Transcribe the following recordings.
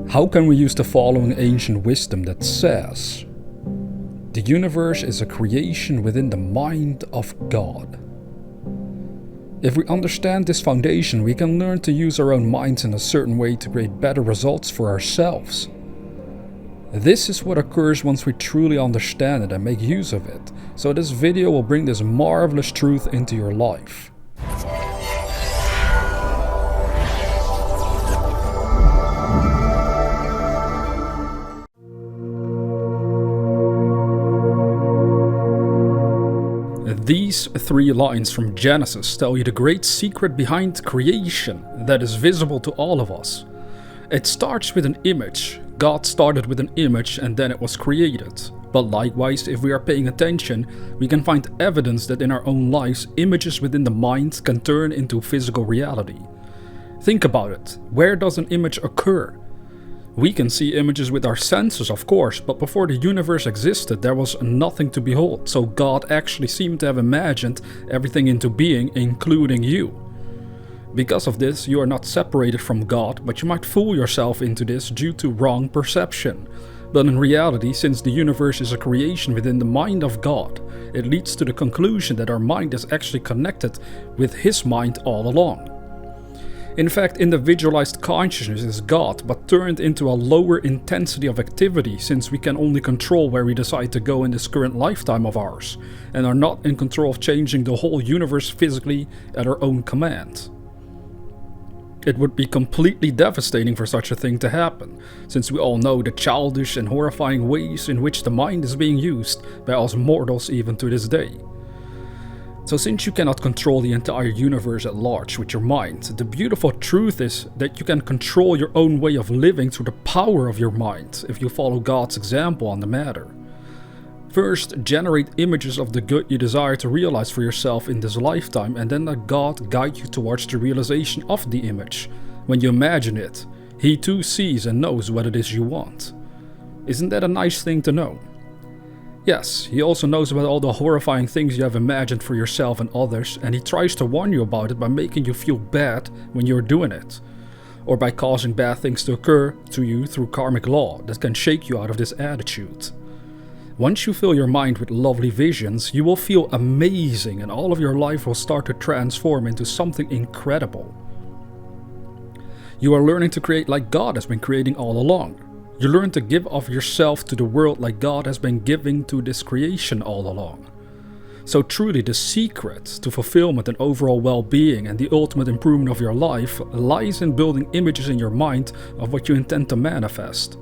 How can we use the following ancient wisdom that says, "The universe is a creation within the mind of God"? If we understand this foundation, we can learn to use our own minds in a certain way to create better results for ourselves. This is what occurs once we truly understand it and make use of it. So this video will bring this marvelous truth into your life. These 3 lines from Genesis tell you the great secret behind creation that is visible to all of us. It starts with an image. God started with an image and then it was created. But likewise, if we are paying attention, we can find evidence that in our own lives, images within the mind can turn into physical reality. Think about it. Where does an image occur? We can see images with our senses, of course, but before the universe existed, there was nothing to behold, so God actually seemed to have imagined everything into being, including you. Because of this, you are not separated from God, but you might fool yourself into this due to wrong perception. But in reality, since the universe is a creation within the mind of God, it leads to the conclusion that our mind is actually connected with His mind all along. In fact, individualized consciousness is God, but turned into a lower intensity of activity, since we can only control where we decide to go in this current lifetime of ours, and are not in control of changing the whole universe physically at our own command. It would be completely devastating for such a thing to happen, since we all know the childish and horrifying ways in which the mind is being used by us mortals even to this day. So since you cannot control the entire universe at large with your mind, the beautiful truth is that you can control your own way of living through the power of your mind if you follow God's example on the matter. First, generate images of the good you desire to realize for yourself in this lifetime, and then let God guide you towards the realization of the image. When you imagine it, He too sees and knows what it is you want. Isn't that a nice thing to know? Yes, He also knows about all the horrifying things you have imagined for yourself and others, and He tries to warn you about it by making you feel bad when you're doing it, or by causing bad things to occur to you through karmic law that can shake you out of this attitude. Once you fill your mind with lovely visions, you will feel amazing and all of your life will start to transform into something incredible. You are learning to create like God has been creating all along. You learn to give of yourself to the world like God has been giving to this creation all along. So truly the secret to fulfillment and overall well-being and the ultimate improvement of your life lies in building images in your mind of what you intend to manifest.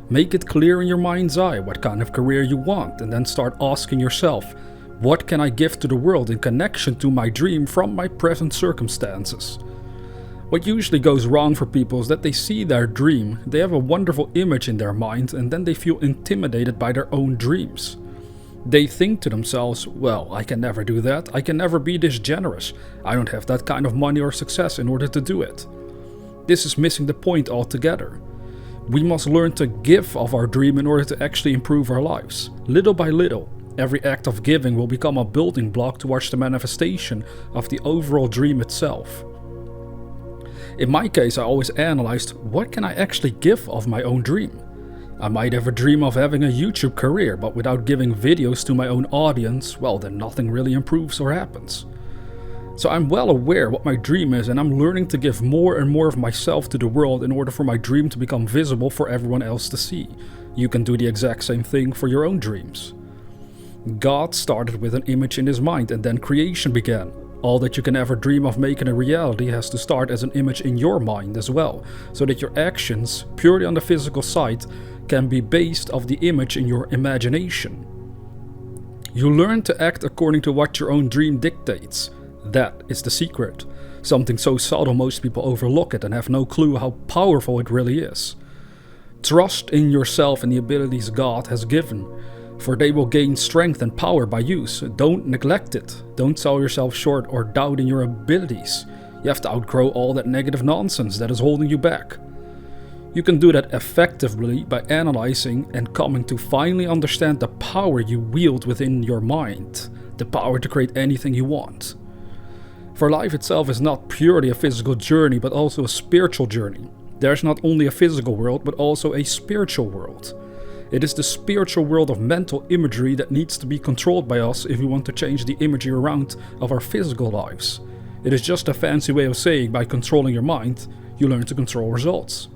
Make it clear in your mind's eye what kind of career you want, and then start asking yourself, what can I give to the world in connection to my dream from my present circumstances? What usually goes wrong for people is that they see their dream, they have a wonderful image in their mind, and then they feel intimidated by their own dreams. They think to themselves, well, I can never do that, I can never be this generous, I don't have that kind of money or success in order to do it. This is missing the point altogether. We must learn to give of our dream in order to actually improve our lives. Little by little, every act of giving will become a building block towards the manifestation of the overall dream itself. In my case, I always analyzed, what can I actually give of my own dream? I might have a dream of having a YouTube career, but without giving videos to my own audience, well, then nothing really improves or happens. So I'm well aware what my dream is, and I'm learning to give more and more of myself to the world in order for my dream to become visible for everyone else to see. You can do the exact same thing for your own dreams. God started with an image in His mind, and then creation began. All that you can ever dream of making a reality has to start as an image in your mind as well, so that your actions, purely on the physical side, can be based off the image in your imagination. You learn to act according to what your own dream dictates. That is the secret. Something so subtle most people overlook it and have no clue how powerful it really is. Trust in yourself and the abilities God has given, for they will gain strength and power by use. Don't neglect it. Don't sell yourself short or doubt in your abilities. You have to outgrow all that negative nonsense that is holding you back. You can do that effectively by analyzing and coming to finally understand the power you wield within your mind, the power to create anything you want. For life itself is not purely a physical journey, but also a spiritual journey. There's not only a physical world, but also a spiritual world. It is the spiritual world of mental imagery that needs to be controlled by us if we want to change the imagery around of our physical lives. It is just a fancy way of saying by controlling your mind, you learn to control results.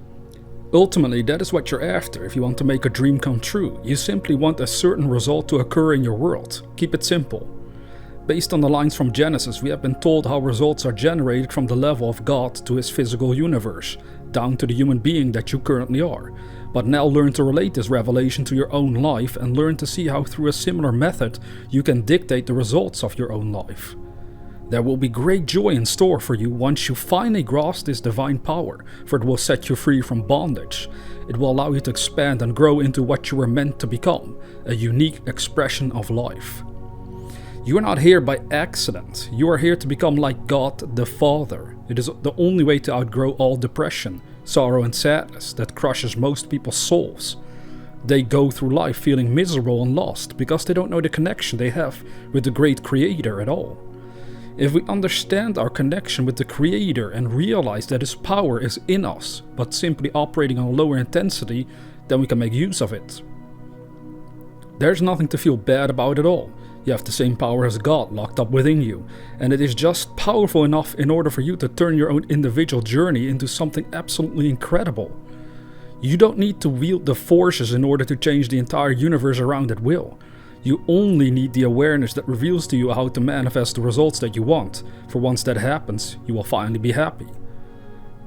Ultimately, that is what you're after if you want to make a dream come true. You simply want a certain result to occur in your world. Keep it simple. Based on the lines from Genesis, we have been told how results are generated from the level of God to his physical universe, down to the human being that you currently are. But now learn to relate this revelation to your own life and learn to see how through a similar method you can dictate the results of your own life. There will be great joy in store for you once you finally grasp this divine power, for it will set you free from bondage. It will allow you to expand and grow into what you were meant to become, a unique expression of life. You are not here by accident. You are here to become like God the Father. It is the only way to outgrow all depression, sorrow and sadness that crushes most people's souls. They go through life feeling miserable and lost because they don't know the connection they have with the great Creator at all. If we understand our connection with the Creator and realize that His power is in us, but simply operating on a lower intensity, then we can make use of it. There's nothing to feel bad about at all. You have the same power as God locked up within you, and it is just powerful enough in order for you to turn your own individual journey into something absolutely incredible. You don't need to wield the forces in order to change the entire universe around at will. You only need the awareness that reveals to you how to manifest the results that you want, for once that happens, you will finally be happy.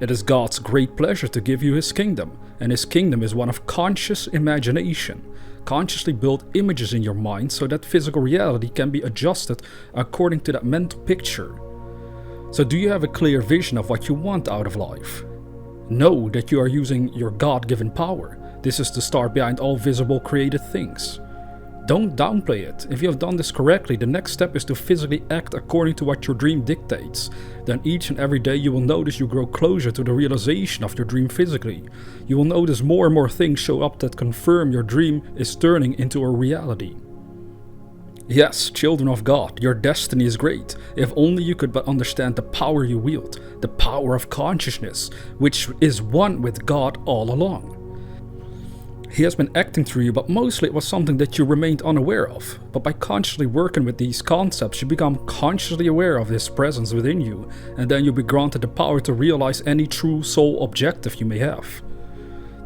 It is God's great pleasure to give you His kingdom, and His kingdom is one of conscious imagination. Consciously build images in your mind so that physical reality can be adjusted according to that mental picture. So do you have a clear vision of what you want out of life? Know that you are using your God-given power. This is the start behind all visible created things. Don't downplay it. If you have done this correctly, the next step is to physically act according to what your dream dictates. Then each and every day you will notice you grow closer to the realization of your dream physically. You will notice more and more things show up that confirm your dream is turning into a reality. Yes, children of God, your destiny is great. If only you could but understand the power you wield, the power of consciousness, which is one with God all along. He has been acting through you, but mostly it was something that you remained unaware of. But by consciously working with these concepts, you become consciously aware of His presence within you, and then you'll be granted the power to realize any true soul objective you may have.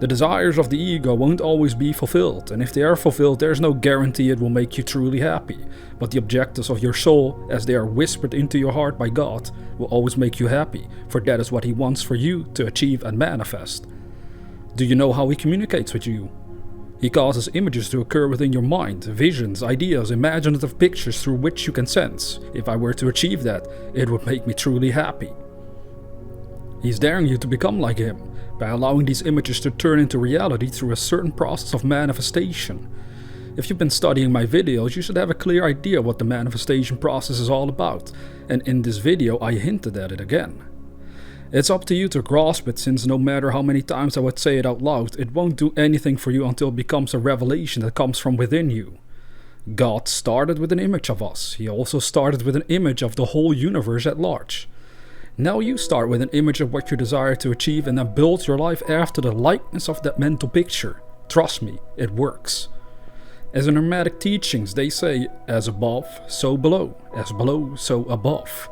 The desires of the ego won't always be fulfilled, and if they are fulfilled, there's no guarantee it will make you truly happy. But the objectives of your soul, as they are whispered into your heart by God, will always make you happy, for that is what He wants for you to achieve and manifest. Do you know how He communicates with you? He causes images to occur within your mind, visions, ideas, imaginative pictures through which you can sense. If I were to achieve that, it would make me truly happy. He's daring you to become like Him, by allowing these images to turn into reality through a certain process of manifestation. If you've been studying my videos, you should have a clear idea what the manifestation process is all about, and in this video I hinted at it again. It's up to you to grasp it, since no matter how many times I would say it out loud, it won't do anything for you until it becomes a revelation that comes from within you. God started with an image of us. He also started with an image of the whole universe at large. Now you start with an image of what you desire to achieve and then build your life after the likeness of that mental picture. Trust me, it works. As in Hermetic teachings, they say, as above, so below, as below, so above.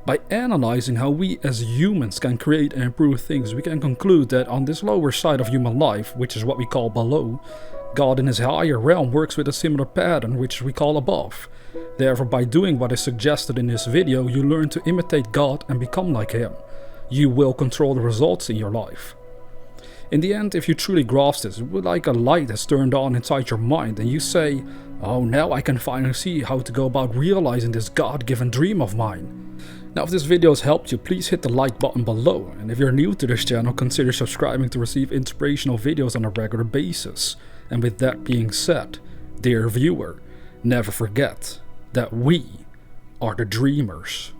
By analyzing how we as humans can create and improve things, we can conclude that on this lower side of human life, which is what we call below, God in His higher realm works with a similar pattern, which we call above. Therefore, by doing what is suggested in this video, you learn to imitate God and become like Him. You will control the results in your life. In the end, if you truly grasp this, it will be like a light has turned on inside your mind and you say, oh, now I can finally see how to go about realizing this God-given dream of mine. Now, if this video has helped you, please hit the like button below, and if you're new to this channel, consider subscribing to receive inspirational videos on a regular basis. And with that being said, dear viewer, never forget that we are the dreamers.